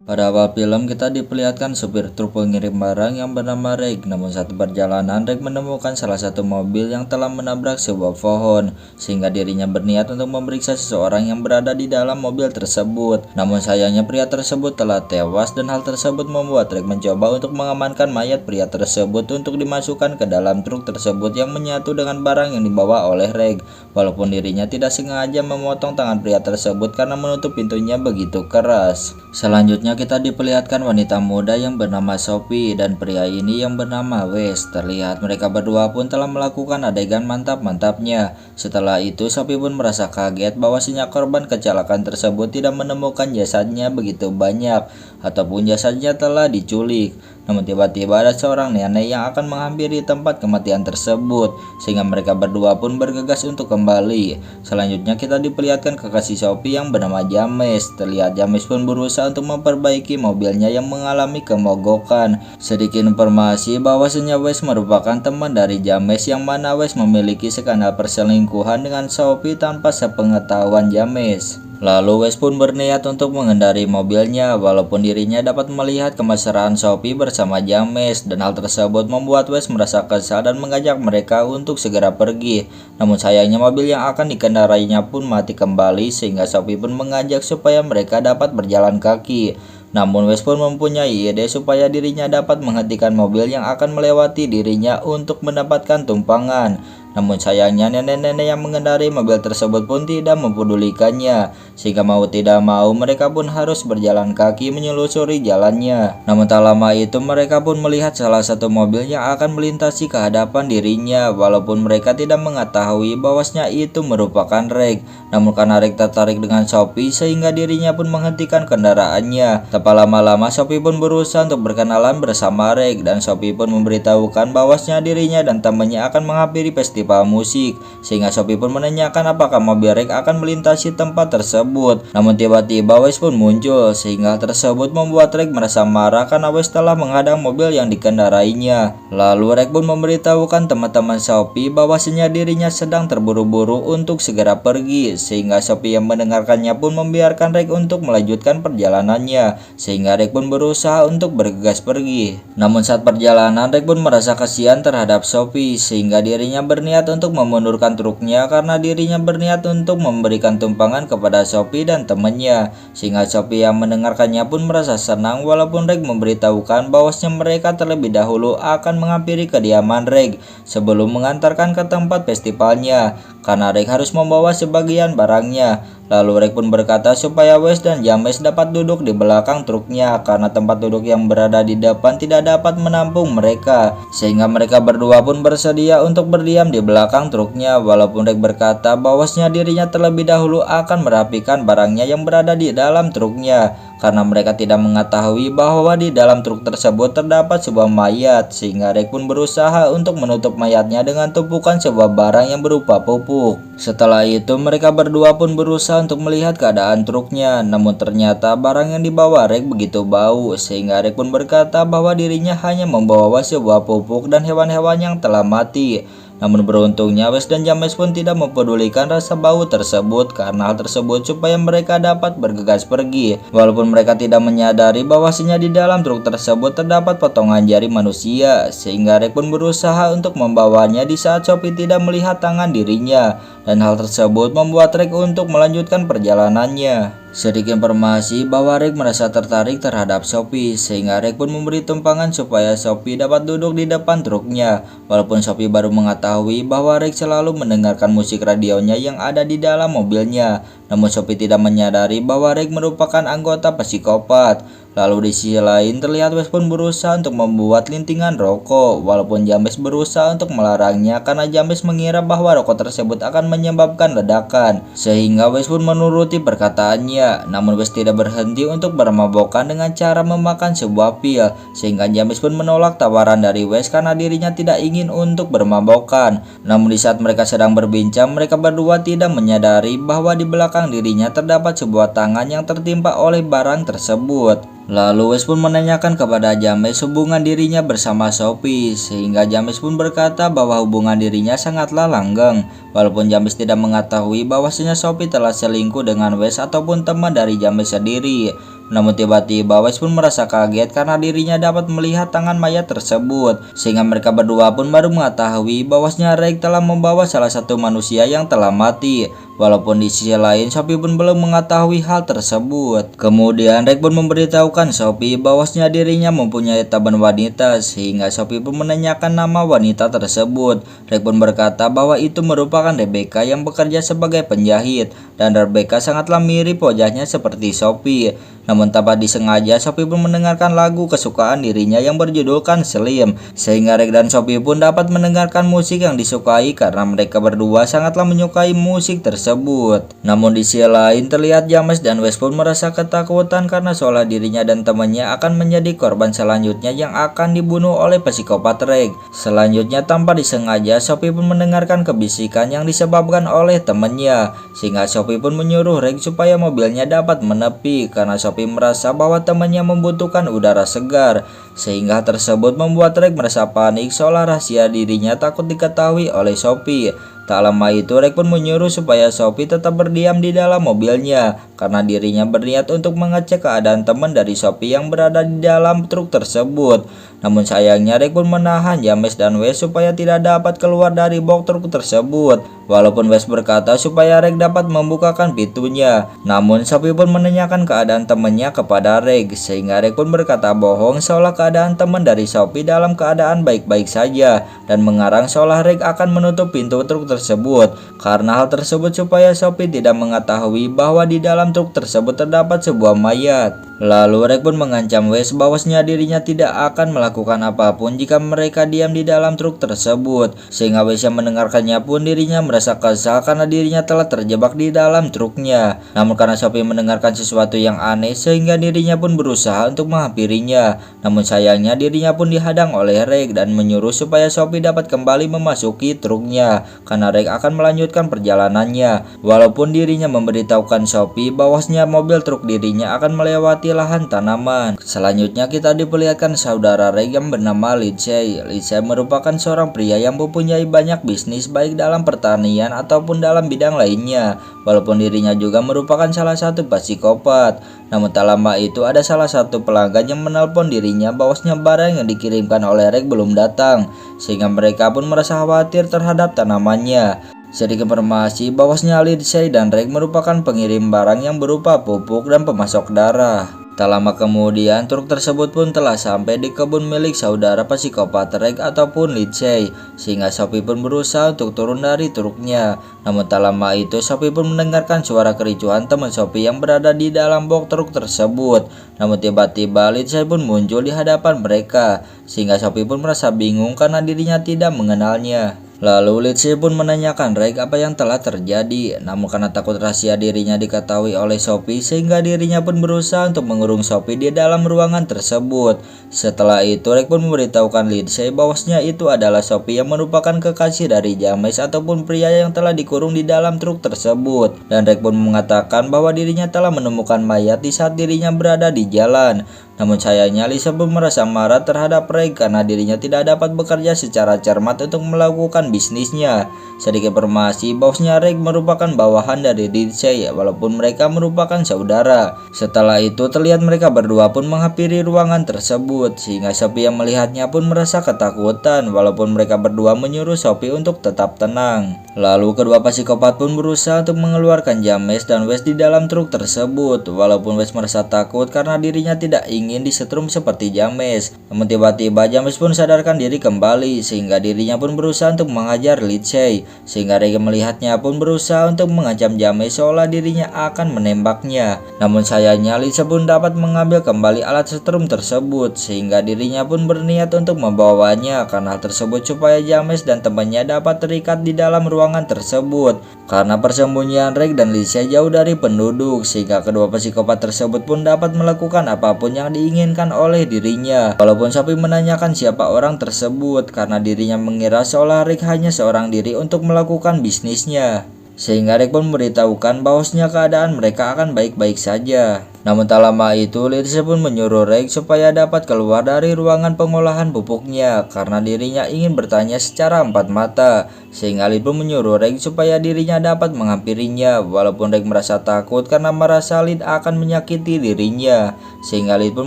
Pada awal film kita diperlihatkan supir truk pengirim barang yang bernama Reg. Namun saat perjalanan Reg menemukan salah satu mobil yang telah menabrak sebuah pohon, sehingga dirinya berniat untuk memeriksa seseorang yang berada di dalam mobil tersebut. Namun sayangnya pria tersebut telah tewas dan hal tersebut membuat Reg mencoba untuk mengamankan mayat pria tersebut untuk dimasukkan ke dalam truk tersebut yang menyatu dengan barang yang dibawa oleh Reg. Walaupun dirinya tidak sengaja memotong tangan pria tersebut karena menutup pintunya begitu keras. Selanjutnya kita diperlihatkan wanita muda yang bernama Sophie dan pria ini yang bernama Wes. Terlihat mereka berdua pun telah melakukan adegan mantap-mantapnya. Setelah itu Sophie pun merasa kaget bahwasanya korban kecelakaan tersebut tidak menemukan jasadnya begitu banyak ataupun jasadnya telah diculik. Namun tiba-tiba ada seorang nenek yang akan menghampiri tempat kematian tersebut, sehingga mereka berdua pun bergegas untuk kembali. Selanjutnya kita diperlihatkan kekasih Sophie yang bernama James. Terlihat James pun berusaha untuk memperbaiki mobilnya yang mengalami kemogokan. Sedikit informasi bahwasanya Wes merupakan teman dari James, yang mana Wes memiliki skandal perselingkuhan dengan Sophie tanpa sepengetahuan James. Lalu Wes pun berniat untuk mengendari mobilnya, walaupun dirinya dapat melihat kemesraan Sophie bersama James, dan hal tersebut membuat Wes merasa kesal dan mengajak mereka untuk segera pergi. Namun sayangnya mobil yang akan dikendarainya pun mati kembali, sehingga Sophie pun mengajak supaya mereka dapat berjalan kaki. Namun Wes pun mempunyai ide supaya dirinya dapat menghentikan mobil yang akan melewati dirinya untuk mendapatkan tumpangan. Namun sayangnya nenek-nenek yang mengendarai mobil tersebut pun tidak mempedulikannya, sehingga mau tidak mau mereka pun harus berjalan kaki menyelusuri jalannya. Namun tak lama itu mereka pun melihat salah satu mobil yang akan melintasi ke hadapan dirinya, walaupun mereka tidak mengetahui bahwasanya itu merupakan Reg. Namun karena Reg tertarik dengan Sophie sehingga dirinya pun menghentikan kendaraannya. Tak lama-lama Sophie pun berusaha untuk berkenalan bersama Reg, dan Sophie pun memberitahukan bahwasanya dirinya dan temannya akan menghampiri festival musik, sehingga Sophie pun menanyakan apakah mobil Reg akan melintasi tempat tersebut. Namun tiba-tiba Wes pun muncul, sehingga hal tersebut membuat Reg merasa marah karena Wes telah menghadang mobil yang dikendarainya. Lalu Reg pun memberitahukan teman-teman Sophie bahwasanya dirinya sedang terburu-buru untuk segera pergi, sehingga Sophie yang mendengarkannya pun membiarkan Reg untuk melanjutkan perjalanannya, sehingga Reg pun berusaha untuk bergegas pergi. Namun saat perjalanan Reg pun merasa kasihan terhadap Sophie, sehingga dirinya berniat untuk memundurkan truknya karena dirinya berniat untuk memberikan tumpangan kepada Sophie dan temannya, sehingga Sophie yang mendengarkannya pun merasa senang, walaupun Reg memberitahukan bahwasanya mereka terlebih dahulu akan menghampiri kediaman Reg sebelum mengantarkan ke tempat festivalnya, karena Reg harus membawa sebagian barangnya. Lalu Reg pun berkata supaya Wes dan James dapat duduk di belakang truknya karena tempat duduk yang berada di depan tidak dapat menampung mereka, sehingga mereka berdua pun bersedia untuk berdiam di belakang truknya, walaupun Reg berkata bahwasanya dirinya terlebih dahulu akan merapikan barangnya yang berada di dalam truknya, karena mereka tidak mengetahui bahwa di dalam truk tersebut terdapat sebuah mayat, sehingga Reg pun berusaha untuk menutup mayatnya dengan tumpukan sebuah barang yang berupa pupuk. Setelah itu mereka berdua pun berusaha untuk melihat keadaan truknya, namun ternyata barang yang dibawa Reg begitu bau, sehingga Reg pun berkata bahwa dirinya hanya membawa sebuah pupuk dan hewan-hewan yang telah mati. Namun beruntungnya Wes dan James pun tidak mempedulikan rasa bau tersebut karena hal tersebut supaya mereka dapat bergegas pergi, walaupun mereka tidak menyadari bahwasanya di dalam truk tersebut terdapat potongan jari manusia, sehingga Reg pun berusaha untuk membawanya di saat Sophie tidak melihat tangan dirinya, dan hal tersebut membuat Reg untuk melanjutkan perjalanannya. Sedikit informasi bahwa Reg merasa tertarik terhadap Sophie, sehingga Reg pun memberi tumpangan supaya Sophie dapat duduk di depan truknya, walaupun Sophie baru mengetahui bahwa Reg selalu mendengarkan musik radionya yang ada di dalam mobilnya. Namun Sophie tidak menyadari bahwa Reg merupakan anggota psikopat. Lalu di sisi lain terlihat Wes pun berusaha untuk membuat lintingan rokok, walaupun James berusaha untuk melarangnya karena James mengira bahwa rokok tersebut akan menyebabkan ledakan, sehingga Wes pun menuruti perkataannya. Namun Wes tidak berhenti untuk bermabokan dengan cara memakan sebuah pil, sehingga James pun menolak tawaran dari Wes karena dirinya tidak ingin untuk bermabokan. Namun di saat mereka sedang berbincang, mereka berdua tidak menyadari bahwa di belakang dirinya terdapat sebuah tangan yang tertimpa oleh barang tersebut. Lalu Wes pun menanyakan kepada James hubungan dirinya bersama Sophie, sehingga James pun berkata bahwa hubungan dirinya sangatlah langgeng, walaupun James tidak mengetahui bahwasanya Sophie telah selingkuh dengan Wes ataupun teman dari James sendiri. Namun tiba-tiba Wes pun merasa kaget karena dirinya dapat melihat tangan mayat tersebut, sehingga mereka berdua pun baru mengetahui bahwasanya Reg telah membawa salah satu manusia yang telah mati. Walaupun di sisi lain Sophie pun belum mengetahui hal tersebut. Kemudian Reg pun memberitahukan Sophie bahwasanya dirinya mempunyai teman wanita, sehingga Sophie pun menanyakan nama wanita tersebut. Reg pun berkata bahwa itu merupakan Rebecca yang bekerja sebagai penjahit, dan Rebecca sangatlah mirip wajahnya seperti Sophie. Namun tanpa disengaja Sophie pun mendengarkan lagu kesukaan dirinya yang berjudulkan Slim, sehingga Reg dan Sophie pun dapat mendengarkan musik yang disukai karena mereka berdua sangatlah menyukai musik tersebut. Namun di sisi lain terlihat James dan Wes pun merasa ketakutan karena seolah dirinya dan temannya akan menjadi korban selanjutnya yang akan dibunuh oleh psikopat Reg. Selanjutnya tanpa disengaja Sophie pun mendengarkan kebisikan yang disebabkan oleh temannya, sehingga Sophie pun menyuruh Reg supaya mobilnya dapat menepi karena Sophie merasa bahwa temannya membutuhkan udara segar, sehingga hal tersebut membuat Reg merasa panik seolah rahasia dirinya takut diketahui oleh Sophie. Tak lama itu Reg pun menyuruh supaya Sophie tetap berdiam di dalam mobilnya karena dirinya berniat untuk mengecek keadaan teman dari Sophie yang berada di dalam truk tersebut. Namun sayangnya Reg pun menahan James dan Wes supaya tidak dapat keluar dari box truk tersebut. Walaupun Wes berkata supaya Reg dapat membukakan pintunya, namun Sophie pun menanyakan keadaan temannya kepada Reg, sehingga Reg pun berkata bohong seolah keadaan teman dari Sophie dalam keadaan baik-baik saja, dan mengarang seolah Reg akan menutup pintu truk tersebut. Karena hal tersebut supaya Sophie tidak mengetahui bahwa di dalam truk tersebut terdapat sebuah mayat. Lalu Reg pun mengancam Wes bahwasanya dirinya tidak akan melakukan apapun jika mereka diam di dalam truk tersebut, sehingga Wes yang mendengarkannya pun dirinya merasa kesal karena dirinya telah terjebak di dalam truknya. Namun karena Sophie mendengarkan sesuatu yang aneh sehingga dirinya pun berusaha untuk menghampirinya. Namun sayangnya dirinya pun dihadang oleh Reg dan menyuruh supaya Sophie dapat kembali memasuki truknya karena Reg akan melanjutkan perjalanannya. Walaupun dirinya memberitahukan Sophie bahwasanya mobil truk dirinya akan melewati lahan tanaman. Selanjutnya kita diperlihatkan saudara Reg yang bernama Lindsay. Lindsay merupakan seorang pria yang mempunyai banyak bisnis baik dalam pertanian ataupun dalam bidang lainnya. Walaupun dirinya juga merupakan salah satu psikopat. Namun tak lama itu ada salah satu pelanggan yang menelpon dirinya bahwasanya barang yang dikirimkan oleh Reg belum datang, sehingga mereka pun merasa khawatir terhadap tanamannya. Sedikit informasi bahwasanya Lindsay dan Reg merupakan pengirim barang yang berupa pupuk dan pemasok darah. Tak lama kemudian truk tersebut pun telah sampai di kebun milik saudara psikopat Reg ataupun Lindsay, sehingga Sophie pun berusaha untuk turun dari truknya. Namun tak lama itu Sophie pun mendengarkan suara kericuhan teman Sophie yang berada di dalam box truk tersebut. Namun tiba-tiba Lindsay pun muncul di hadapan mereka, sehingga Sophie pun merasa bingung karena dirinya tidak mengenalnya. Lalu Lindsay pun menanyakan Reg apa yang telah terjadi. Namun karena takut rahasia dirinya diketahui oleh Sophie, sehingga dirinya pun berusaha untuk mengurung Sophie di dalam ruangan tersebut. Setelah itu Reg pun memberitahukan Lindsay bahwasanya itu adalah Sophie yang merupakan kekasih dari James ataupun pria yang telah dikurung di dalam truk tersebut. Dan Reg pun mengatakan bahwa dirinya telah menemukan mayat di saat dirinya berada di jalan. Namun sayangnya Lisa pun merasa marah terhadap Reg karena dirinya tidak dapat bekerja secara cermat untuk melakukan bisnisnya. Sedikit informasi bahwasanya Reg merupakan bawahan dari Lindsay walaupun mereka merupakan saudara. Setelah itu terlihat mereka berdua pun menghampiri ruangan tersebut, sehingga Sophie yang melihatnya pun merasa ketakutan walaupun mereka berdua menyuruh Sophie untuk tetap tenang. Lalu kedua psikopat pun berusaha untuk mengeluarkan James dan Wes di dalam truk tersebut. Walaupun Wes merasa takut karena dirinya tidak ingin disetrum seperti James. Namun tiba-tiba James pun sadarkan diri kembali, sehingga dirinya pun berusaha untuk menghajar Lindsay. Sehingga Reg melihatnya pun berusaha untuk mengancam James seolah dirinya akan menembaknya. Namun sayangnya Lindsay pun dapat mengambil kembali alat setrum tersebut, sehingga dirinya pun berniat untuk membawanya karena hal tersebut supaya James dan temannya dapat terikat di dalam ruangan tersebut. Karena persembunyian Reg dan Lindsay jauh dari penduduk, sehingga kedua psikopat tersebut pun dapat melakukan apapun yang diinginkan oleh dirinya. Walaupun Sophie menanyakan siapa orang tersebut karena dirinya mengira seolah Reg hanya seorang diri untuk melakukan bisnisnya, sehingga Reg pun memberitahukan bahwasanya keadaan mereka akan baik-baik saja. Namun tak lama itu, Lindsay pun menyuruh Reg supaya dapat keluar dari ruangan pengolahan pupuknya karena dirinya ingin bertanya secara empat mata. Sehingga Lid pun menyuruh Reg supaya dirinya dapat menghampirinya, walaupun Reg merasa takut karena merasa Lid akan menyakiti dirinya. Sehingga Lid pun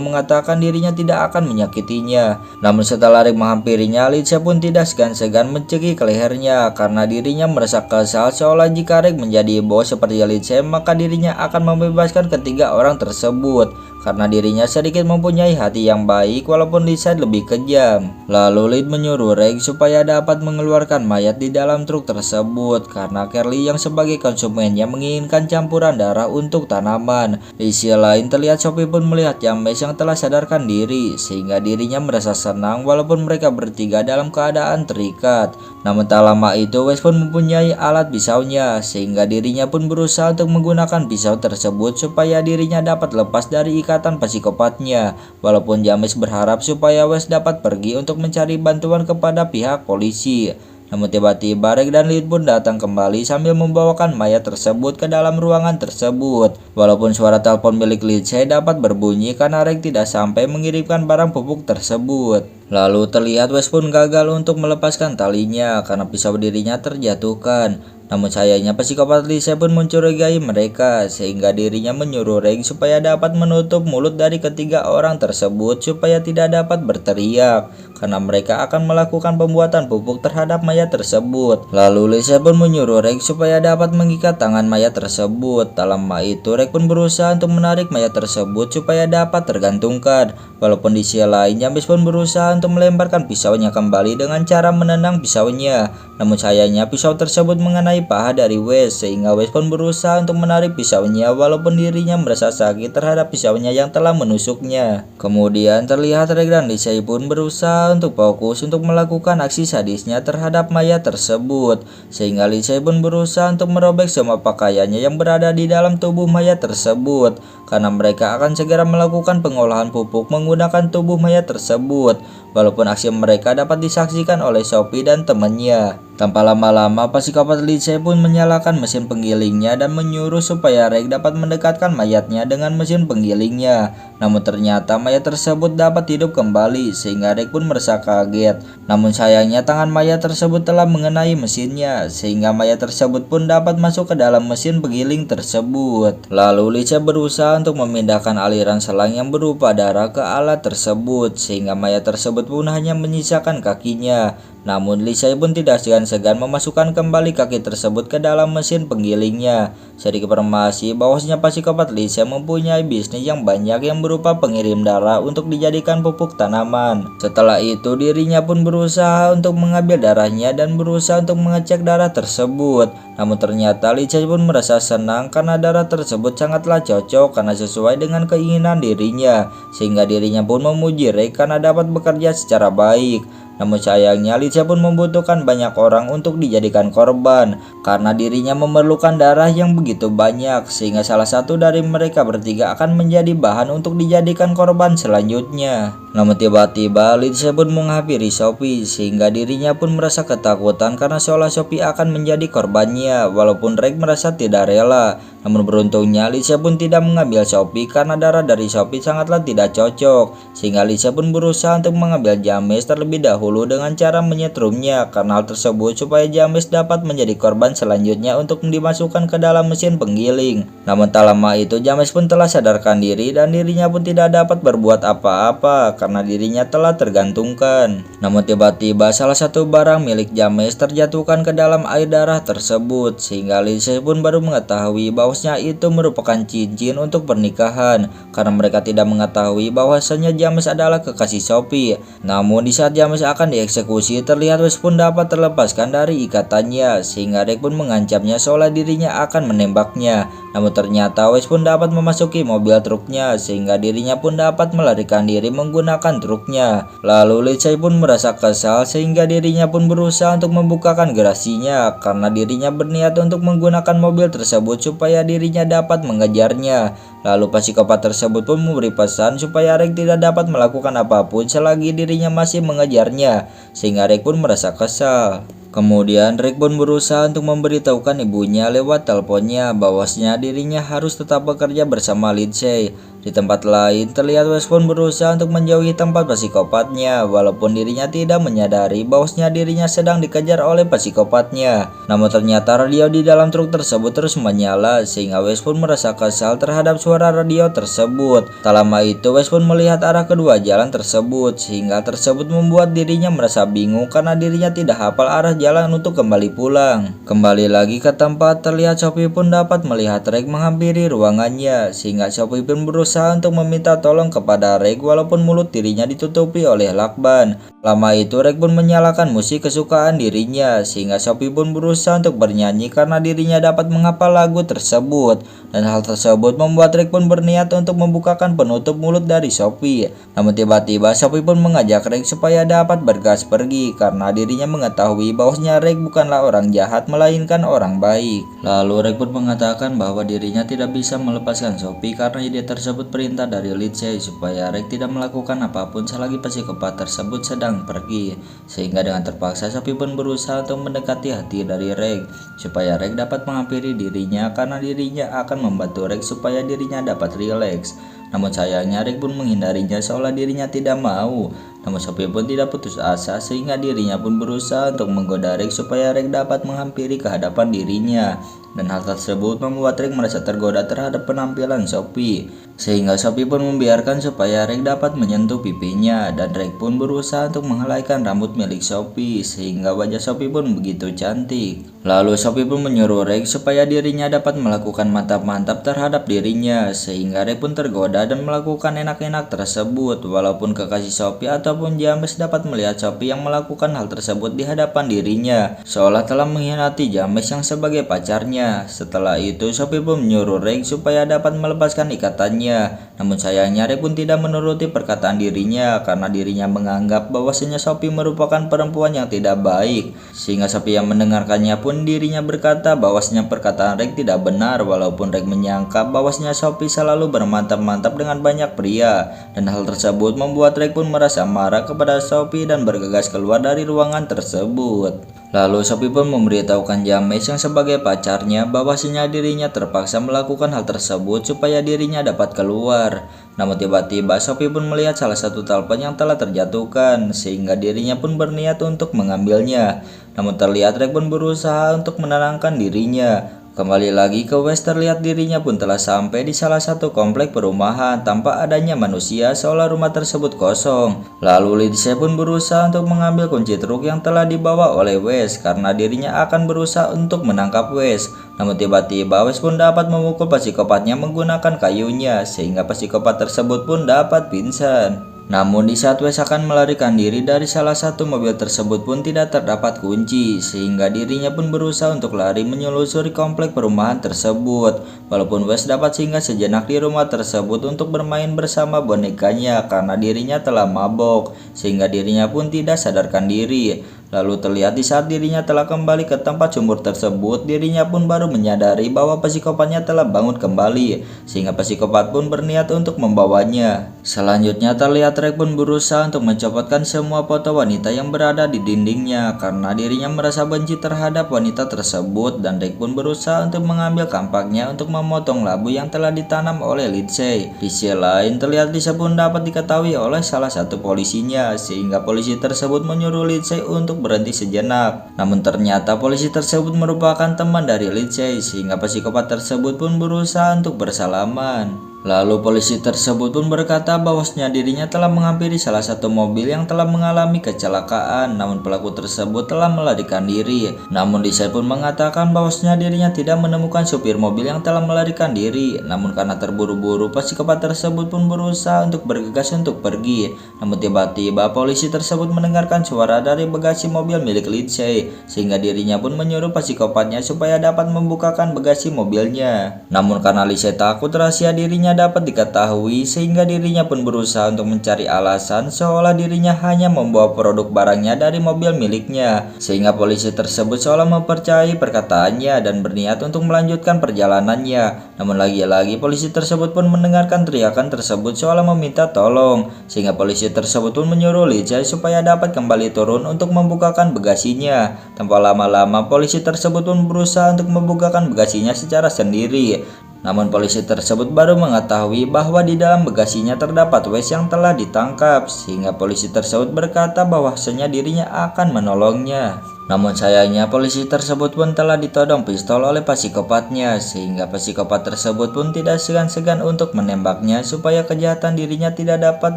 mengatakan dirinya tidak akan menyakitinya. Namun setelah Reg menghampirinya, Lindsay pun tidak segan-segan mencekik lehernya karena dirinya merasa kesal seolah jika Reg menjadi bos seperti Lindsay maka dirinya akan membebaskan ketiga orang tersebut karena dirinya sedikit mempunyai hati yang baik walaupun Lisa lebih kejam. Lalu Lid menyuruh Reg supaya dapat mengeluarkan mayat di dalam truk tersebut karena Carly yang sebagai konsumennya menginginkan campuran darah untuk tanaman. Di sisi lain terlihat Sophie pun melihat James yang telah sadarkan diri sehingga dirinya merasa senang walaupun mereka bertiga dalam keadaan terikat. Namun tak lama itu Wes pun mempunyai alat pisaunya sehingga dirinya pun berusaha untuk menggunakan pisau tersebut supaya dirinya dapat lepas dari ikatan psikopatnya. Walaupun James berharap supaya Wes dapat pergi untuk mencari bantuan kepada pihak polisi. Namun tiba-tiba Reg dan Lid pun datang kembali sambil membawakan mayat tersebut ke dalam ruangan tersebut. Walaupun suara telepon milik Lindsay dapat berbunyi karena Reg tidak sampai mengirimkan barang pupuk tersebut. Lalu terlihat Wes pun gagal untuk melepaskan talinya karena pisau dirinya terjatuhkan. Namun sayangnya psikopat Lindsay pun mencurigai mereka sehingga dirinya menyuruh Reg supaya dapat menutup mulut dari ketiga orang tersebut supaya tidak dapat berteriak karena mereka akan melakukan pembuatan pupuk terhadap mayat tersebut. Lalu Lindsay pun menyuruh Reg supaya dapat mengikat tangan mayat tersebut. Tak lama itu Reg pun berusaha untuk menarik mayat tersebut supaya dapat tergantungkan. Walaupun di sisi lain James pun berusaha untuk melemparkan pisaunya kembali dengan cara menendang pisaunya. Namun sayangnya pisau tersebut mengenai paha dari Wes sehingga Wes pun berusaha untuk menarik pisaunya walaupun dirinya merasa sakit terhadap pisaunya yang telah menusuknya. Kemudian terlihat Reg dan Lindsay pun berusaha untuk fokus untuk melakukan aksi sadisnya terhadap mayat tersebut sehingga Lindsay pun berusaha untuk merobek semua pakaiannya yang berada di dalam tubuh mayat tersebut karena mereka akan segera melakukan pengolahan pupuk menggunakan tubuh mayat tersebut. Walaupun aksi mereka dapat disaksikan oleh Sophie dan temannya. Tanpa lama-lama psikopat Lindsay pun menyalakan mesin penggilingnya dan menyuruh supaya Reg dapat mendekatkan mayatnya dengan mesin penggilingnya. Namun ternyata mayat tersebut dapat hidup kembali sehingga Reg pun merasa kaget. Namun sayangnya tangan mayat tersebut telah mengenai mesinnya sehingga mayat tersebut pun dapat masuk ke dalam mesin penggiling tersebut. Lalu Lindsay berusaha untuk memindahkan aliran selang yang berupa darah ke alat tersebut sehingga mayat tersebut pun hanya menyisakan kakinya. Namun Lindsay pun tidak segan-segan memasukkan kembali kaki tersebut ke dalam mesin penggilingnya. Sedikit informasi bahwasanya psikopat Lindsay mempunyai bisnis yang banyak yang berupa pengirim darah untuk dijadikan pupuk tanaman. Setelah itu dirinya pun berusaha untuk mengambil darahnya dan berusaha untuk mengecek darah tersebut. Namun ternyata Lindsay pun merasa senang karena darah tersebut sangatlah cocok karena sesuai dengan keinginan dirinya. Sehingga dirinya pun memuji Reg karena dapat bekerja secara baik. Namun sayangnya Lindsay pun membutuhkan banyak orang untuk dijadikan korban karena dirinya memerlukan darah yang begitu banyak sehingga salah satu dari mereka bertiga akan menjadi bahan untuk dijadikan korban selanjutnya. Namun tiba-tiba Lindsay pun menghampiri Sophie sehingga dirinya pun merasa ketakutan karena seolah Sophie akan menjadi korbannya walaupun Reg merasa tidak rela. Namun beruntungnya Lindsay pun tidak mengambil Sophie karena darah dari Sophie sangatlah tidak cocok sehingga Lindsay pun berusaha untuk mengambil James terlebih dahulu dengan cara menyetrumnya karena hal tersebut supaya James dapat menjadi korban selanjutnya untuk dimasukkan ke dalam mesin penggiling. Namun tak lama itu James pun telah sadarkan diri dan dirinya pun tidak dapat berbuat apa-apa karena dirinya telah tergantungkan. Namun tiba-tiba salah satu barang milik James terjatuhkan ke dalam air darah tersebut sehingga Lindsay pun baru mengetahui bahwasanya itu merupakan cincin untuk pernikahan karena mereka tidak mengetahui bahwasanya James adalah kekasih Sophie. Namun di saat James akan dieksekusi terlihat Wes pun dapat terlepaskan dari ikatannya sehingga Reg pun mengancamnya seolah dirinya akan menembaknya. Namun ternyata Wes pun dapat memasuki mobil truknya sehingga dirinya pun dapat melarikan diri menggunakan truknya. Lalu Lindsay pun merasa kesal sehingga dirinya pun berusaha untuk membukakan garasinya karena dirinya berniat untuk menggunakan mobil tersebut supaya dirinya dapat mengejarnya. Lalu psikopat tersebut pun memberi pesan supaya Reg tidak dapat melakukan apapun selagi dirinya masih mengejarnya sehingga Reg pun merasa kesal. Kemudian Rick pun berusaha untuk memberitahukan ibunya lewat teleponnya bahwasanya dirinya harus tetap bekerja bersama Lindsay. Di tempat lain, terlihat Wes pun berusaha untuk menjauhi tempat psikopatnya, walaupun dirinya tidak menyadari bahwasanya dirinya sedang dikejar oleh psikopatnya. Namun ternyata radio di dalam truk tersebut terus menyala, sehingga Wes pun merasa kesal terhadap suara radio tersebut. Tak lama itu, Wes pun melihat arah kedua jalan tersebut, sehingga tersebut membuat dirinya merasa bingung karena dirinya tidak hafal arah jalan untuk kembali pulang. Kembali lagi ke tempat, terlihat Sophie pun dapat melihat Rick menghampiri ruangannya, sehingga Sophie pun berusaha untuk meminta tolong kepada Rick walaupun mulut dirinya ditutupi oleh lakban. Lama itu Rick pun menyalakan musik kesukaan dirinya, sehingga Sophie pun berusaha untuk bernyanyi karena dirinya dapat menghafal lagu tersebut. Dan hal tersebut membuat Rick pun berniat untuk membukakan penutup mulut dari Sophie. Namun tiba-tiba Sophie pun mengajak Rick supaya dapat bergas pergi karena dirinya mengetahui bahwasanya Rick bukanlah orang jahat melainkan orang baik. Lalu Rick pun mengatakan bahwa dirinya tidak bisa melepaskan Sophie karena ide tersebut perintah dari Lindsay supaya Rick tidak melakukan apapun selagi psikopat tersebut sedang pergi. Sehingga dengan terpaksa Sophie pun berusaha untuk mendekati hati dari Rick supaya Rick dapat menghampiri dirinya karena dirinya akan membantu Rick supaya dirinya dapat rileks. Namun sayangnya Rick pun menghindarinya seolah dirinya tidak mau. Namun Sophie pun tidak putus asa sehingga dirinya pun berusaha untuk menggoda Rick supaya Rick dapat menghampiri ke hadapan dirinya. Dan hal tersebut membuat Rick merasa tergoda terhadap penampilan Sophie. Sehingga Sophie pun membiarkan supaya Rick dapat menyentuh pipinya, dan Rick pun berusaha untuk menghelaikan rambut milik Sophie sehingga wajah Sophie pun begitu cantik. Lalu Sophie pun menyuruh Rick supaya dirinya dapat melakukan mantap-mantap terhadap dirinya, sehingga Rick pun tergoda dan melakukan enak-enak tersebut. Walaupun kekasih Sophie ataupun James dapat melihat Sophie yang melakukan hal tersebut di hadapan dirinya, seolah telah mengkhianati James yang sebagai pacarnya. Setelah itu Sophie pun menyuruh Rick supaya dapat melepaskan ikatannya. Namun sayangnya Rick pun tidak menuruti perkataan dirinya karena dirinya menganggap bahwasanya Sophie merupakan perempuan yang tidak baik. Sehingga Sophie yang mendengarkannya pun dirinya berkata bahwasanya perkataan Rick tidak benar, walaupun Rick menyangka bahwasanya Sophie selalu bermantap-mantap dengan banyak pria. Dan hal tersebut membuat Rick pun merasa marah kepada Sophie dan bergegas keluar dari ruangan tersebut. Lalu Sophie pun memberitahukan James yang sebagai pacarnya bahwasanya dirinya terpaksa melakukan hal tersebut supaya dirinya dapat keluar. Namun tiba-tiba Sophie pun melihat salah satu telepon yang telah terjatuhkan sehingga dirinya pun berniat untuk mengambilnya. Namun terlihat Rick pun berusaha untuk menenangkan dirinya. Kembali lagi ke Wes, terlihat dirinya pun telah sampai di salah satu komplek perumahan tanpa adanya manusia seolah rumah tersebut kosong. Lalu Lindsay pun berusaha untuk mengambil kunci truk yang telah dibawa oleh Wes karena dirinya akan berusaha untuk menangkap Wes. Namun tiba-tiba Wes pun dapat memukul psikopatnya menggunakan kayunya sehingga psikopat tersebut pun dapat pingsan. Namun di saat Wes akan melarikan diri dari salah satu mobil tersebut pun tidak terdapat kunci, sehingga dirinya pun berusaha untuk lari menyelusuri komplek perumahan tersebut. Walaupun Wes dapat singgah sejenak di rumah tersebut untuk bermain bersama bonekanya karena dirinya telah mabok, sehingga dirinya pun tidak sadarkan diri. Lalu terlihat di saat dirinya telah kembali ke tempat sumur tersebut, dirinya pun baru menyadari bahwa psikopatnya telah bangun kembali, sehingga psikopat pun berniat untuk membawanya. Selanjutnya terlihat Rick pun berusaha untuk mencopotkan semua foto wanita yang berada di dindingnya karena dirinya merasa benci terhadap wanita tersebut, dan Rick pun berusaha untuk mengambil kampaknya untuk memotong labu yang telah ditanam oleh Lindsay. Di sisi lain terlihat Lisa pun dapat diketahui oleh salah satu polisinya, sehingga polisi tersebut menyuruh Lindsay untuk berhenti sejenak. Namun ternyata polisi tersebut merupakan teman dari Lindsay, sehingga psikopat tersebut pun berusaha untuk bersalaman. Lalu polisi tersebut pun berkata bahwasanya dirinya telah menghampiri salah satu mobil yang telah mengalami kecelakaan, namun pelaku tersebut telah melarikan diri. Namun Lisa pun mengatakan bahwasanya dirinya tidak menemukan supir mobil yang telah melarikan diri. Namun karena terburu-buru, psikopat tersebut pun berusaha untuk bergegas untuk pergi. Namun tiba-tiba polisi tersebut mendengarkan suara dari bagasi mobil milik Lindsay, sehingga dirinya pun menyuruh psikopatnya supaya dapat membukakan bagasi mobilnya. Namun karena Lisa takut rahasia dirinya dapat diketahui sehingga dirinya pun berusaha untuk mencari alasan seolah dirinya hanya membawa produk barangnya dari mobil miliknya, sehingga polisi tersebut seolah mempercayai perkataannya dan berniat untuk melanjutkan perjalanannya. Namun lagi-lagi polisi tersebut pun mendengarkan teriakan tersebut seolah meminta tolong, sehingga polisi tersebut pun menyuruh Lee Jae supaya dapat kembali turun untuk membukakan bagasinya. Tanpa lama-lama polisi tersebut pun berusaha untuk membukakan bagasinya secara sendiri. Namun polisi tersebut baru mengetahui bahwa di dalam bagasinya terdapat Wes yang telah ditangkap, sehingga polisi tersebut berkata bahwasanya dirinya akan menolongnya. Namun sayangnya polisi tersebut pun telah ditodong pistol oleh psikopatnya, sehingga psikopat tersebut pun tidak segan-segan untuk menembaknya supaya kejahatan dirinya tidak dapat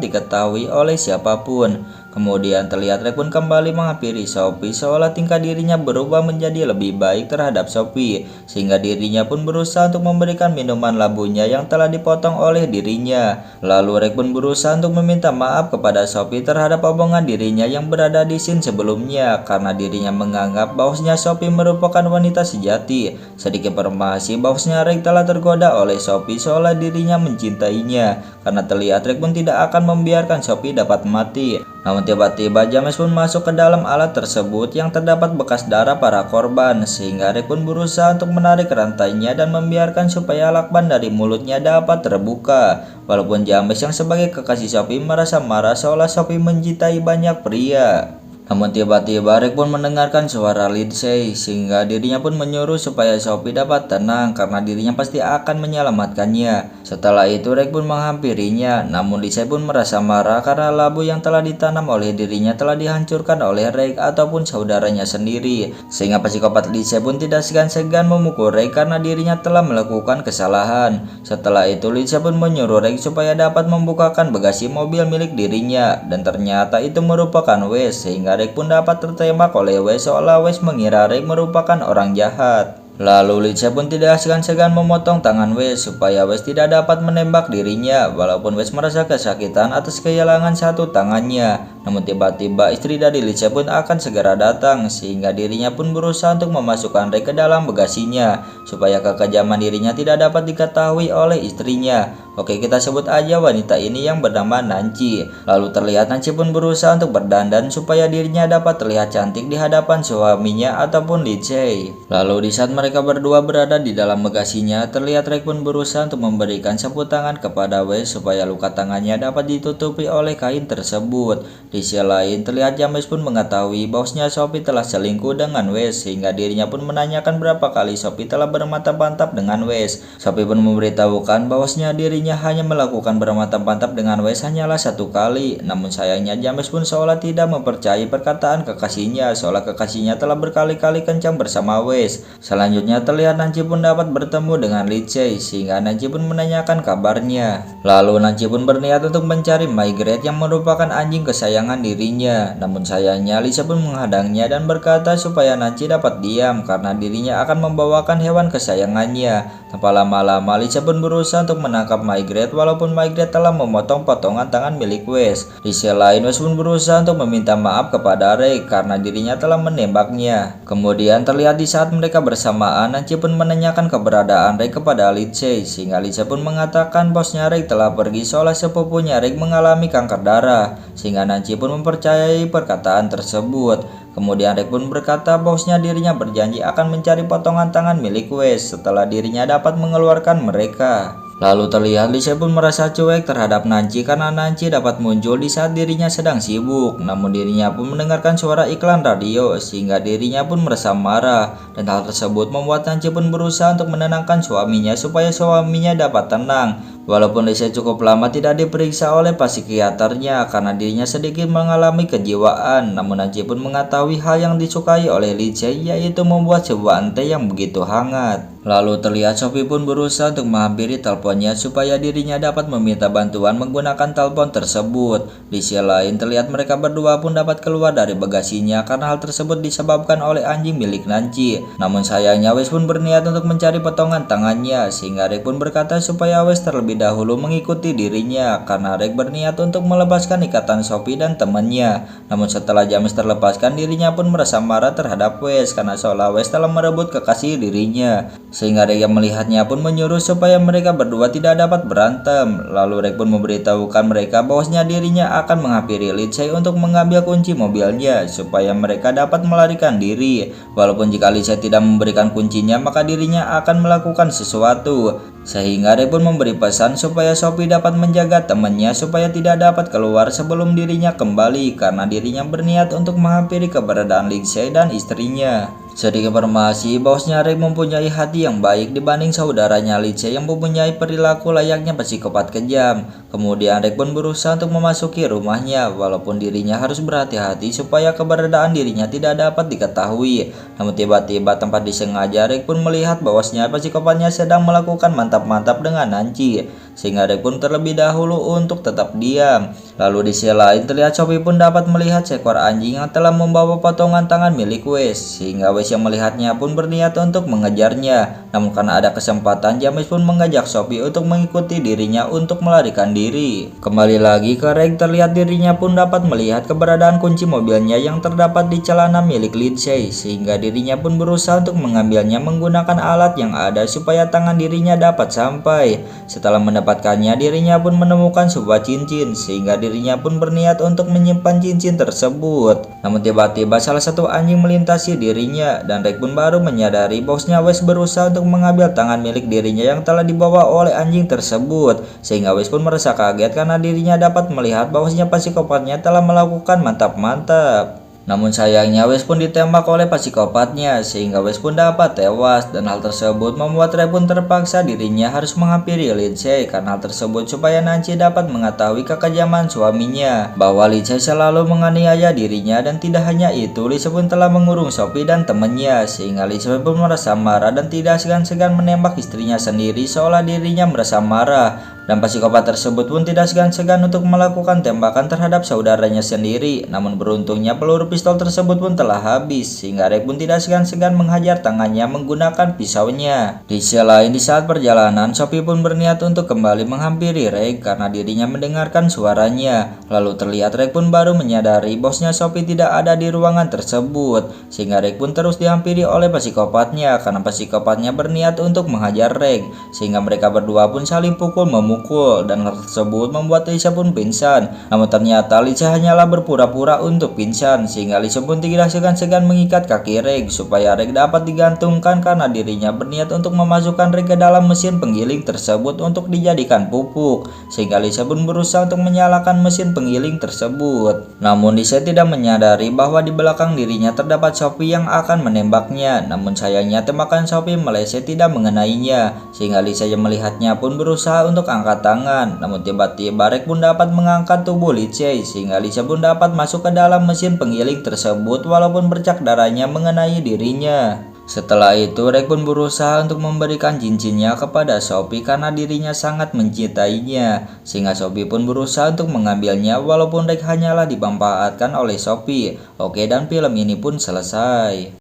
diketahui oleh siapapun. Kemudian terlihat Rek pun kembali menghampiri Sophie seolah tingkah dirinya berubah menjadi lebih baik terhadap Sophie, sehingga dirinya pun berusaha untuk memberikan minuman labunya yang telah dipotong oleh dirinya. Lalu Rek pun berusaha untuk meminta maaf kepada Sophie terhadap omongan dirinya yang berada di scene sebelumnya, karena dirinya menganggap bahwasanya Sophie merupakan wanita sejati. Sedikit informasi bahwasanya Rek telah tergoda oleh Sophie seolah dirinya mencintainya, karena terlihat Rek pun tidak akan membiarkan Sophie dapat mati. Namun tiba-tiba James pun masuk ke dalam alat tersebut yang terdapat bekas darah para korban, sehingga Rek pun berusaha untuk menarik rantainya dan membiarkan supaya lakban dari mulutnya dapat terbuka. Walaupun James yang sebagai kekasih Sophie merasa marah seolah Sophie mencintai banyak pria. Namun tiba-tiba Rek pun mendengarkan suara Lindsay, sehingga dirinya pun menyuruh supaya Sophie dapat tenang karena dirinya pasti akan menyelamatkannya. Setelah itu Rek pun menghampirinya, namun Lindsay pun merasa marah karena labu yang telah ditanam oleh dirinya telah dihancurkan oleh Rek ataupun saudaranya sendiri, sehingga psikopat Lindsay pun tidak segan-segan memukul Rek karena dirinya telah melakukan kesalahan. Setelah itu Lindsay pun menyuruh Rek supaya dapat membukakan bagasi mobil milik dirinya, dan ternyata itu merupakan Wes, sehingga Rek pun dapat tertembak oleh Wes seolah Wes mengira Rek merupakan orang jahat. Lalu Lindsay pun tidak segan-segan memotong tangan Wes supaya Wes tidak dapat menembak dirinya, walaupun Wes merasa kesakitan atas kehilangan satu tangannya. Namun tiba-tiba istri dari Lindsay pun akan segera datang, sehingga dirinya pun berusaha untuk memasukkan Rek ke dalam bagasinya supaya kekejaman dirinya tidak dapat diketahui oleh istrinya. Oke, kita sebut aja wanita ini yang bernama Nancy. Lalu terlihat Nancy pun berusaha untuk berdandan supaya dirinya dapat terlihat cantik di hadapan suaminya ataupun Lindsay. Lalu di saat mereka berdua berada di dalam bagasinya, terlihat Rek pun berusaha untuk memberikan sapu tangan kepada Wes supaya luka tangannya dapat ditutupi oleh kain tersebut. Di sisi lain terlihat James pun mengetahui bahwasanya Sophie telah selingkuh dengan Wes, sehingga dirinya pun menanyakan berapa kali Sophie telah bermantap-mantap dengan Wes. Sophie pun memberitahukan bahwasanya dirinya hanya melakukan bermantap-mantap dengan Wes hanyalah satu kali. Namun sayangnya James pun seolah tidak mempercayai perkataan kekasihnya, seolah kekasihnya telah berkali-kali kencang bersama Wes. Selanjutnya terlihat Nancy pun dapat bertemu dengan Lindsay, sehingga Nancy pun menanyakan kabarnya. Lalu Nancy pun berniat untuk mencari Margaret yang merupakan anjing kesayangan dirinya. Namun sayangnya Lisa pun menghadangnya dan berkata supaya Nancy dapat diam karena dirinya akan membawakan hewan kesayangannya. Tanpa lama-lama Lisa pun berusaha untuk menangkap Margaret, walaupun Margaret telah memotong potongan tangan milik Wes. Di sisi lain Wes pun berusaha untuk meminta maaf kepada Rek karena dirinya telah menembaknya. Kemudian terlihat di saat mereka bersamaan Nancy pun menanyakan keberadaan Rek kepada Lindsay, sehingga Lindsay pun mengatakan bosnya Rek telah pergi seolah sepupunya Rek mengalami kanker darah, sehingga Nancy pun mempercayai perkataan tersebut. Kemudian Rek pun berkata bahwasanya dirinya berjanji akan mencari potongan tangan milik Wes setelah dirinya dapat mengeluarkan mereka. Lalu terlihat Lisa pun merasa cuek terhadap Nancy karena Nancy dapat muncul di saat dirinya sedang sibuk. Namun dirinya pun mendengarkan suara iklan radio, sehingga dirinya pun merasa marah, dan hal tersebut membuat Nancy pun berusaha untuk menenangkan suaminya supaya suaminya dapat tenang. Walaupun Lisa cukup lama tidak diperiksa oleh psikiaternya karena dirinya sedikit mengalami kejiwaan, namun Nancy pun mengetahui hal yang disukai oleh Lisa, yaitu membuat sebuah teh yang begitu hangat. Lalu terlihat Sophie pun berusaha untuk menghampiri teleponnya supaya dirinya dapat meminta bantuan menggunakan telepon tersebut. Di sisi lain terlihat mereka berdua pun dapat keluar dari bagasinya karena hal tersebut disebabkan oleh anjing milik Nancy. Namun sayangnya Wes pun berniat untuk mencari potongan tangannya, sehingga Rek pun berkata supaya Wes terlebih dahulu mengikuti dirinya karena Rek berniat untuk melepaskan ikatan Sophie dan temannya. Namun setelah James terlepaskan, dirinya pun merasa marah terhadap Wes karena seolah Wes telah merebut kekasih dirinya. Sehingga Rek yang melihatnya pun menyuruh supaya mereka berdua tidak dapat berantem. Lalu Rek pun memberitahukan mereka bahwasanya dirinya akan menghampiri Lindsay untuk mengambil kunci mobilnya supaya mereka dapat melarikan diri. Walaupun jika Lindsay tidak memberikan kuncinya, maka dirinya akan melakukan sesuatu. Sehingga Rek pun memberi pesan supaya Sophie dapat menjaga temannya supaya tidak dapat keluar sebelum dirinya kembali, karena dirinya berniat untuk menghampiri keberadaan Lindsay dan istrinya. Sedikit informasi bahwasanya Rek mempunyai hati yang baik dibanding saudaranya Lindsay yang mempunyai perilaku layaknya psikopat kejam. Kemudian Rek pun berusaha untuk memasuki rumahnya walaupun dirinya harus berhati-hati supaya keberadaan dirinya tidak dapat diketahui. Namun tiba-tiba tanpa disengaja Rek pun melihat bahwasanya psikopatnya sedang melakukan mantap-mantap dengan Nancy. Sehingga Rek pun terlebih dahulu untuk tetap diam. Lalu di sisi lain terlihat Sophie pun dapat melihat seekor anjing yang telah membawa potongan tangan milik Wes, sehingga Wes yang melihatnya pun berniat untuk mengejarnya. Namun karena ada kesempatan, James pun mengajak Sophie untuk mengikuti dirinya untuk melarikan diri. Kembali lagi ke Rek, terlihat dirinya pun dapat melihat keberadaan kunci mobilnya yang terdapat di celana milik Lindsay, sehingga dirinya pun berusaha untuk mengambilnya menggunakan alat yang ada supaya tangan dirinya dapat sampai. Setelah mendapatkannya, dirinya pun menemukan sebuah cincin, sehingga dirinya pun berniat untuk menyimpan cincin tersebut. Namun tiba-tiba salah satu anjing melintasi dirinya dan Rek pun baru menyadari bahwasanya Wes berusaha untuk mengambil tangan milik dirinya yang telah dibawa oleh anjing tersebut. Sehingga Wes pun merasa kaget karena dirinya dapat melihat bahwasanya psikopatnya telah melakukan mantap-mantap. Namun sayangnya Wes pun ditembak oleh psikopatnya sehingga Wes pun dapat tewas, dan hal tersebut membuat Rek pun terpaksa dirinya harus menghampiri Lindsay karena hal tersebut supaya Nancy dapat mengetahui kekejaman suaminya bahwa Lindsay selalu menganiaya dirinya. Dan tidak hanya itu, Lindsay pun telah mengurung Sophie dan temannya sehingga Lindsay pun merasa marah dan tidak segan-segan menembak istrinya sendiri seolah dirinya merasa marah. Dan psikopat tersebut pun tidak segan-segan untuk melakukan tembakan terhadap saudaranya sendiri. Namun beruntungnya peluru pistol tersebut pun telah habis sehingga Rek pun tidak segan-segan menghajar tangannya menggunakan pisaunya. Di sisi lain, di saat perjalanan, Sophie pun berniat untuk kembali menghampiri Rek karena dirinya mendengarkan suaranya. Lalu terlihat Rek pun baru menyadari bosnya Sophie tidak ada di ruangan tersebut, sehingga Rek pun terus dihampiri oleh psikopatnya karena psikopatnya berniat untuk menghajar Rek, sehingga mereka berdua pun saling pukul dan hal tersebut membuat Lisa pun pingsan. Namun ternyata Lisa hanyalah berpura-pura untuk pingsan sehingga Lisa pun tidak segan-segan mengikat kaki Rek supaya Rek dapat digantungkan karena dirinya berniat untuk memasukkan Rek ke dalam mesin penggiling tersebut untuk dijadikan pupuk, sehingga Lisa pun berusaha untuk menyalakan mesin penggiling tersebut. Namun Lisa tidak menyadari bahwa di belakang dirinya terdapat Sophie yang akan menembaknya. Namun sayangnya tembakan Sophie meleset tidak mengenainya sehingga Lisa yang melihatnya pun berusaha untuk angkat tangan. Namun tiba-tiba Rek pun dapat mengangkat tubuh Lindsay sehingga Lisa pun dapat masuk ke dalam mesin penggiling tersebut walaupun bercak darahnya mengenai dirinya. Setelah itu Rek pun berusaha untuk memberikan cincinnya kepada Sophie karena dirinya sangat mencintainya, sehingga Sophie pun berusaha untuk mengambilnya walaupun Rek hanyalah dimanfaatkan oleh Sophie. Oke, dan film ini pun selesai.